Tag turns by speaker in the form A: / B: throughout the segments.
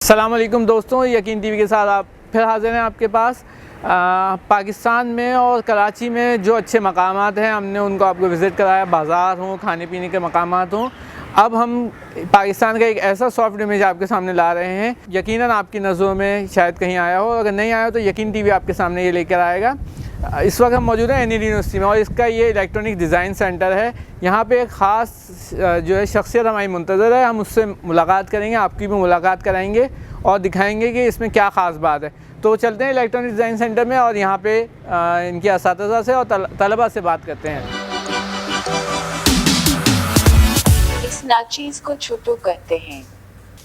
A: अस्सलाम वालेकुम दोस्तों, यकीन टीवी के साथ आप फिर हाजिर हैं आपके पास। पाकिस्तान में और कराची में जो अच्छे मकामात हैं हमने उनको आपको विज़िट कराया, बाज़ार हों, खाने पीने के मकामात हों। अब हम पाकिस्तान का एक ऐसा सॉफ्ट इमेज आपके सामने ला रहे हैं, यकीनन आपकी नज़रों में शायद कहीं आया हो, अगर नहीं आया हो तो यकीन टीवी आपके सामने ये लेकर आएगा। इस वक्त हम मौजूद हैं एनईडी यूनिवर्सिटी में और इसका ये इलेक्ट्रॉनिक डिज़ाइन सेंटर है। यहाँ पे एक ख़ास जो है शख्सियत हमारी मुंतज़र है, हम उससे मुलाकात करेंगे, आपकी भी मुलाकात कराएंगे और दिखाएंगे कि इसमें क्या ख़ास बात है। तो चलते हैं इलेक्ट्रॉनिक डिज़ाइन सेंटर में और यहाँ पे इनके असातिज़ा से और तलबा से बात करते हैं।
B: इस नाचीज़ को छोटू कहते हैं।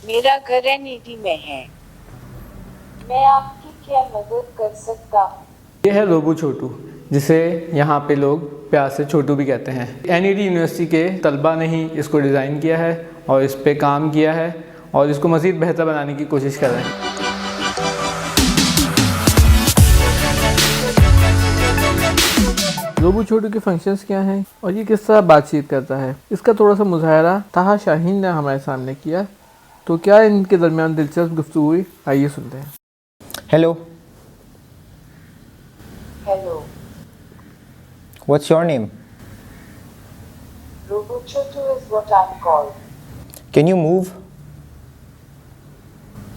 B: मेरा घर एनईडी में है। मैं आपकी क्या मदद कर सकता हूँ?
A: ये है रोबो छोटू, जिसे यहाँ पे लोग प्यार से छोटू भी कहते हैं। एनईडी यूनिवर्सिटी के तलबा ने ही इसको डिज़ाइन किया है और इस पे काम किया है और इसको मज़ीद बेहतर बनाने की कोशिश कर रहे हैं। रोबो छोटू के फंक्शंस क्या हैं और ये किस तरह बातचीत करता है, इसका थोड़ा सा मुज़ाहरा ताहा शाहीन ने हमारे सामने किया। तो क्या इनके दरमियान दिलचस्प गुफ्तगू हुई, आइए सुनते हैं।
C: Hello,
B: Hello,
C: what's your name?
B: Robochotu is what I'm called.
C: Can you move?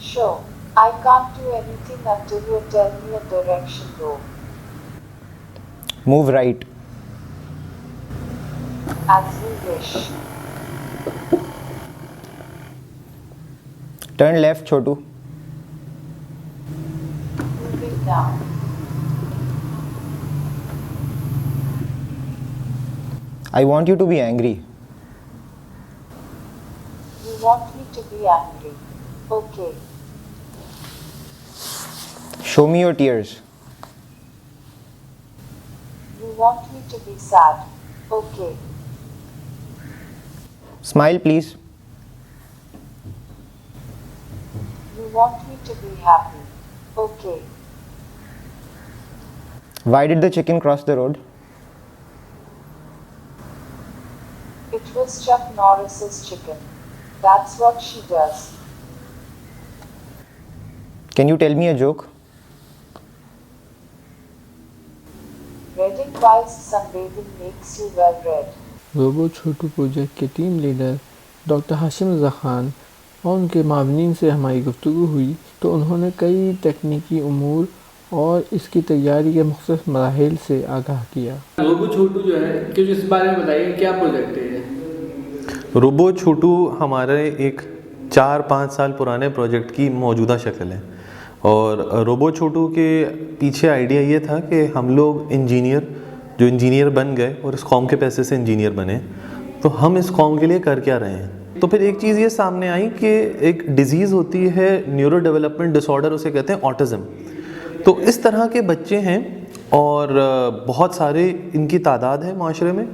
B: Sure, I can't do anything until you tell me a direction though.
C: Move right.
B: As you wish.
C: Turn left, Chotu.
B: Moving down.
C: I want you to be angry.
B: You want me to be angry? Okay.
C: Show me your tears.
B: You want me to be sad? Okay.
C: Smile, please.
B: You want me to be happy? Okay.
C: Why did the chicken cross the road?
B: It was Chuck Norris's chicken. That's what she does.
C: Can you tell me a joke?
B: Reading whilst sunbathing makes you well read.
A: Robo Chhotu project के team leader doctor Hashim Raza Khan और उनके मावनीन से हमारी गुफ्तगू हुई तो उन्होंने कई तकनीकी उमूर और इसकी तैयारी के मुख्तलिफ मराहिल से आगाह किया। रोबो छोटू जो है, कुछ इस बारे में बताइए, क्या प्रोजेक्ट है ये?
D: रोबो छोटू हमारे एक 4-5 साल पुराने प्रोजेक्ट की मौजूदा शक्ल है और रोबो छोटू के पीछे आइडिया ये था कि हम लोग इंजीनियर बन गए और इस कौम के पैसे से इंजीनियर बने, तो हम इस कौम के लिए कर क्या रहे हैं। तो फिर एक चीज़ ये सामने आई कि एक डिज़ीज़ होती है न्यूरो डेवलपमेंट डिसऑर्डर, उसे कहते हैं ऑटिज़म। तो इस तरह के बच्चे हैं और बहुत सारे इनकी तादाद है माशरे में।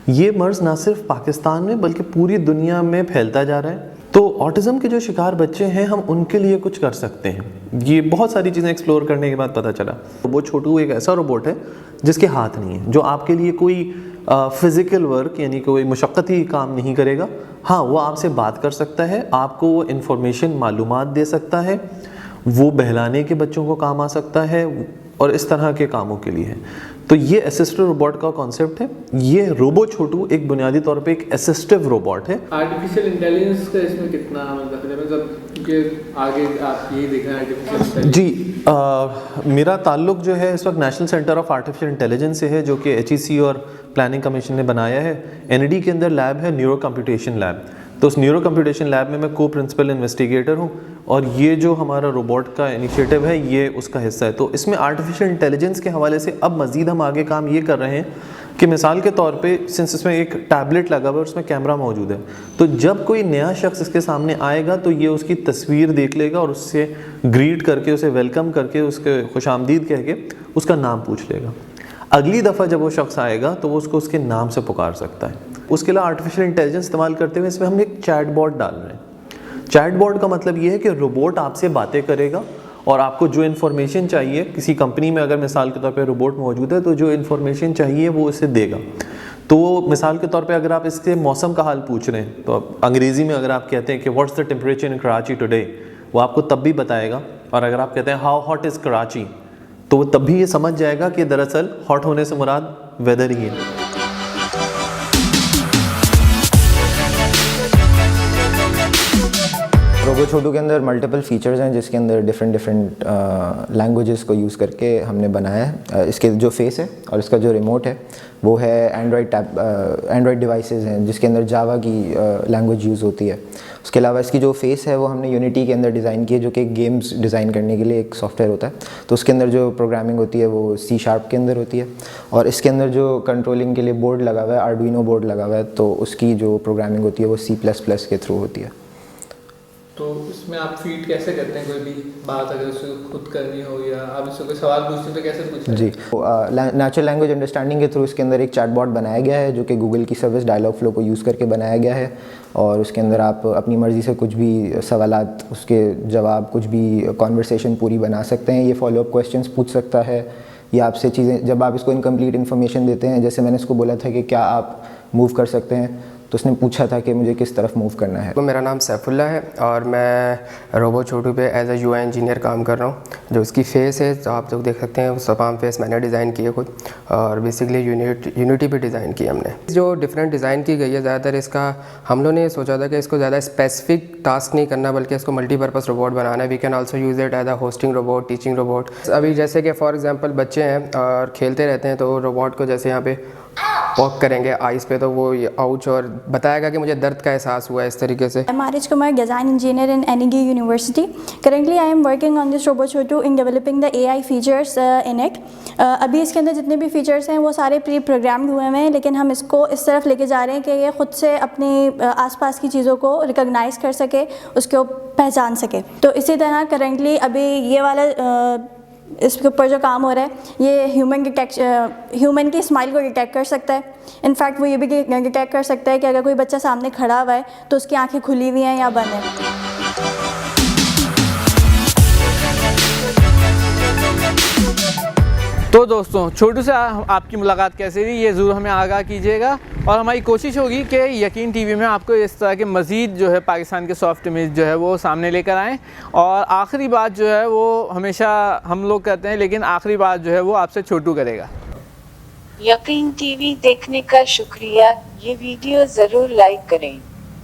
D: ये मर्ज़ ना सिर्फ पाकिस्तान में बल्कि पूरी दुनिया में फैलता जा रहा है। तो ऑटिज़म के जो शिकार बच्चे हैं, हम उनके लिए कुछ कर सकते हैं। ये बहुत सारी चीज़ें एक्सप्लोर करने के बाद पता चला रोबो छोटू एक ऐसा रोबोट है जिसके हाथ नहीं है, जो आपके लिए कोई फ़िज़िकल वर्क यानी कोई मुशक्क़ती काम नहीं करेगा। हाँ, वो आपसे बात कर सकता है, आपको वो इन्फॉर्मेशन मालूमात दे सकता है, वो बहलाने के बच्चों को काम आ सकता है और इस तरह के कामों के लिए है। तो ये असिस्टिव रोबोट का कॉन्सेप्ट है। ये रोबो छोटू एक बुनियादी तौर पे एक असिस्टिव रोबोट है।
A: आर्टिफिशियल इंटेलिजेंस का इसमें कितना मतलब कि आगे आप यही देख रहे हैं आर्टिफिशियल इंटेलिजेंस?
D: जी, मेरा ताल्लुक जो है इस वक्त national centre of artificial intelligence से है, जो कि HEC और प्लानिंग कमीशन ने बनाया है। NED के अंदर लैब है न्यूरो कंप्यूटेशन लैब, तो उस न्यूरो कंप्यूटेशन लैब में मैं को प्रिंसिपल इन्वेस्टिगेटर हूँ और ये जो हमारा रोबोट का इनिशिएटिव है ये उसका हिस्सा है। तो इसमें आर्टिफिशियल इंटेलिजेंस के हवाले से अब मज़ीद हम आगे काम ये कर रहे हैं कि मिसाल के तौर पे सिंस इसमें एक टैबलेट लगा हुआ है, उसमें कैमरा मौजूद है, तो जब कोई नया शख्स इसके सामने आएगा तो ये उसकी तस्वीर देख लेगा और उससे ग्रीट करके, उसे वेलकम करके, उसके खुशामदीद कह के उसका नाम पूछ लेगा। अगली दफ़ा जब वो शख्स आएगा तो वो उसको उसके नाम से पुकार सकता है। उसके लिए आर्टिफिशियल इंटेलिजेंस इस्तेमाल करते हुए इसमें हम एक चैट बॉट डाल रहे हैं। चैट बॉट का मतलब ये है कि रोबोट आपसे बातें करेगा और आपको जो इन्फॉर्मेशन चाहिए, किसी कंपनी में अगर मिसाल के तौर पे रोबोट मौजूद है तो जो इन्फॉर्मेशन चाहिए वो उसे देगा। तो मिसाल के तौर पे अगर आप इसके मौसम का हाल पूछ रहे हैं तो अंग्रेज़ी में अगर आप कहते हैं कि what's the temperature in Karachi today, वो आपको तब भी बताएगा। और अगर आप कहते हैं हाउ हॉट इज़ कराची, तो वो तब भी ये समझ जाएगा कि दरअसल हॉट होने से मुराद वेदर ही है।
C: रोबो छोटू के अंदर मल्टीपल फीचर्स हैं जिसके अंदर डिफरेंट लैंग्वेजेस को यूज़ करके हमने बनाया है। इसके जो फेस है और इसका जो रिमोट है वो है एंड्रॉयड डिवाइसेस हैं जिसके अंदर जावा की लैंग्वेज यूज़ होती है। उसके अलावा इसकी जो फेस है वो हमने यूनिटी के अंदर डिज़ाइन की है, जो कि गेम्स डिज़ाइन करने के लिए एक सॉफ्टवेयर होता है। तो उसके अंदर जो प्रोग्रामिंग होती है वो C# के अंदर होती है। और इसके अंदर जो कंट्रोलिंग के लिए बोर्ड लगा हुआ है, आर्डुइनो बोर्ड लगा हुआ है, तो उसकी जो प्रोग्रामिंग होती है वो C++ के थ्रू होती है।
A: तो इसमें आप फीड कैसे करते हैं? कोई भी बात अगर उसको खुद करनी हो या आप इससे कोई सवाल पूछते हैं तो कैसे पूछते हैं?
C: जी, नेचुरल लैंग्वेज अंडरस्टैंडिंग के थ्रू इसके अंदर एक चैटबॉट बनाया गया है जो कि गूगल की सर्विस डायलॉग फ्लो को यूज़ करके बनाया गया है। और उसके अंदर आप अपनी मर्ज़ी से कुछ भी सवालात, उसके जवाब, कुछ भी कॉन्वर्सेशन पूरी बना सकते हैं। ये फॉलोअप क्वेश्चंस पूछ सकता है या आपसे चीज़ें, जब आप इसको इनकम्प्लीट इन्फॉर्मेशन देते हैं, जैसे मैंने इसको बोला था कि क्या आप मूव कर सकते हैं, तो उसने पूछा था कि मुझे किस तरफ मूव करना है।
E: तो मेरा नाम सैफुल्ला है और मैं रोबो छोटू पे एज अ UI इंजीनियर काम कर रहा हूँ। जो उसकी फेस है तो आप लोग देख सकते हैं, वो तमाम फेस मैंने डिज़ाइन किए खुद, और बेसिकली यूनिटी पे डिज़ाइन किया हमने। जो डिफरेंट डिज़ाइन की गई है, ज़्यादातर इसका हम लोगों ने सोचा था कि इसको ज़्यादा स्पेसिफिक टास्क नहीं करना, बल्कि इसको मल्टीपर्पज़ रोबोट बनाना है। We can also use it as a hosting robot, teaching robot. अभी जैसे कि फॉर एग्जाम्पल बच्चे हैं और खेलते रहते हैं, तो रोबोट को जैसे यहाँ पे पॉक करेंगे आइस पे, तो वो आउच और बताएगा कि मुझे दर्द का एहसास हुआ है, इस तरीके से।
F: I'm Arij Kumar, design engineer in NEG University. Currently, I am working on this Robo Chotu in developing the AI features in it. अभी इसके अंदर जितने भी फीचर्स हैं वो सारे प्री प्रोग्राम्ड हुए हैं, लेकिन हम इसको इस तरफ लेके जा रहे हैं कि ये खुद से अपनी आसपास की चीज़ों को रिकॉग्नाइज कर सके, उसको पहचान सके। तो इसी तरह करेंटली अभी ये वाला इसके ऊपर जो काम हो रहा है, ये ह्यूमन की स्माइल को डिटेक्ट कर सकता है। इनफैक्ट वो ये भी डिटेक्ट कर सकता है कि अगर कोई बच्चा सामने खड़ा हुआ है तो उसकी आंखें खुली हुई हैं या बंद हैं।
A: तो दोस्तों, छोटू से आपकी मुलाकात कैसी रही ये ज़रूर हमें आगाह कीजिएगा, और हमारी कोशिश होगी कि यकीन टीवी में आपको इस तरह के मज़ीद जो है पाकिस्तान के सॉफ्ट इमेज जो है वो सामने लेकर आएँ। और आखिरी बात जो है वो हमेशा हम लोग कहते हैं, लेकिन आखिरी बात जो है वो आपसे छोटू करेगा।
B: यकीन टीवी देखने का शुक्रिया। ये वीडियो ज़रूर लाइक करें।